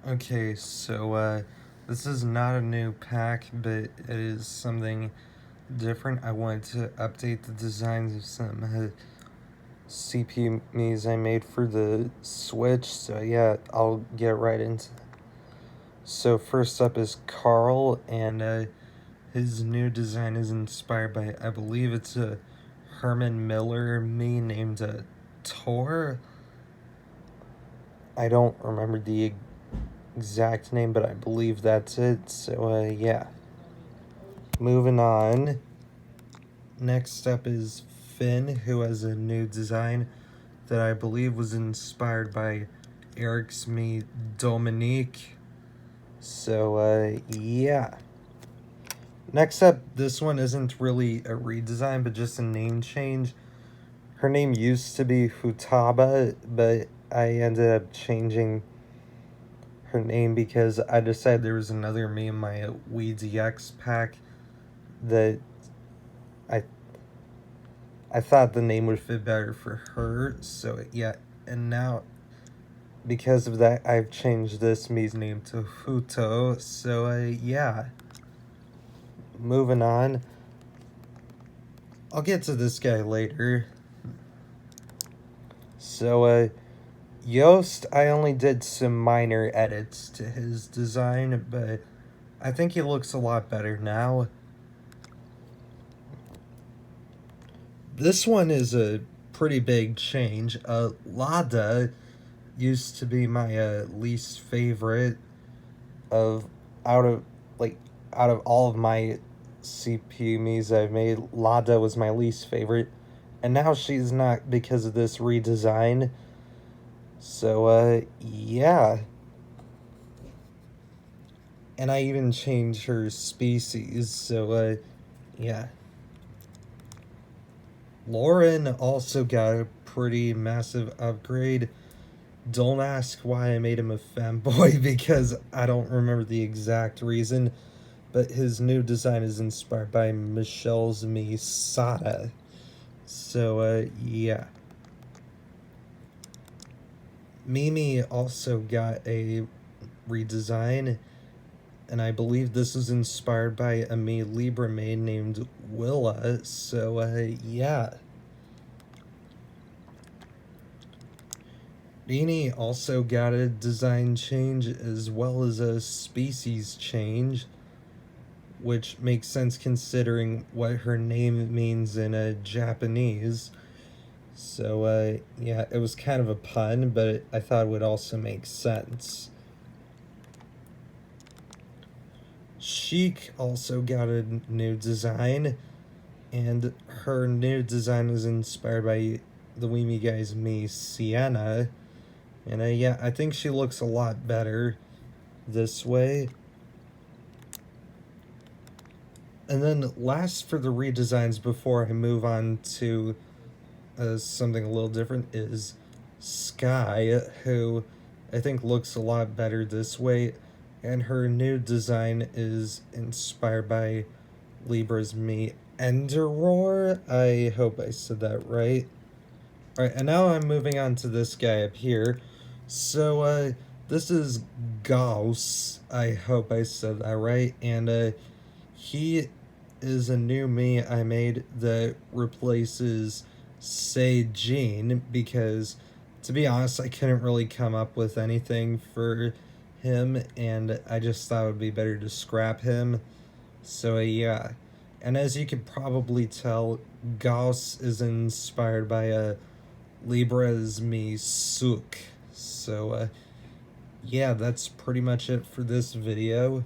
Okay, so this is not a new pack, but it is something different. I wanted to update the designs of some CPU Miis I made for the Switch, so yeah, I'll get right into it. So first up is Karl, and his new design is inspired by, I believe it's a Herman Miller Mii named Tor. I don't remember the exact name, but I believe that's it, so yeah. Moving on. Next up is Finn, who has a new design that I believe was inspired by Eric's me Dominique. So yeah. Next up, this one isn't really a redesign, but just a name change. Her name used to be Futaba, but I ended up changing her name because I decided there was another me in my Wii DX pack that I I thought the name would fit better for her, so yeah. And now, because of that, I've changed this Mii's name to Huto, so yeah. Moving on. I'll get to this guy later. So, Yost, I only did some minor edits to his design, but I think he looks a lot better now. This one is a pretty big change. Lada used to be my least favorite of out of like out of all of my CPU Miis I've made. Lada was my least favorite, and now she's not because of this redesign. So yeah. And I even changed her species, so yeah. Lauren also got a pretty massive upgrade. Don't ask why I made him a femboy because I don't remember the exact reason, but his new design is inspired by Michelle's Misada. So yeah. Mimi also got a redesign, and I believe this is inspired by a Me Libra maid named Willa. So yeah. Beanie also got a design change as well as a species change, which makes sense considering what her name means in Japanese. So yeah, it was kind of a pun, but I thought it would also make sense. Chic also got a new design, and her new design was inspired by the Weemy Guy's Me Sienna. And yeah, I think she looks a lot better this way. And then last for the redesigns before I move on to something a little different is Skye, who I think looks a lot better this way. And her new design is inspired by Libra's Me Enderroar. I hope I said that right. Alright, and now I'm moving on to this guy up here. So this is Gauss. I hope I said that right. And he is a new me I made that replaces Seijin because, to be honest, I couldn't really come up with anything for him, and I just thought it would be better to scrap him. So yeah. And as you can probably tell, Gauss is inspired by Libra's Miis. So yeah, that's pretty much it for this video.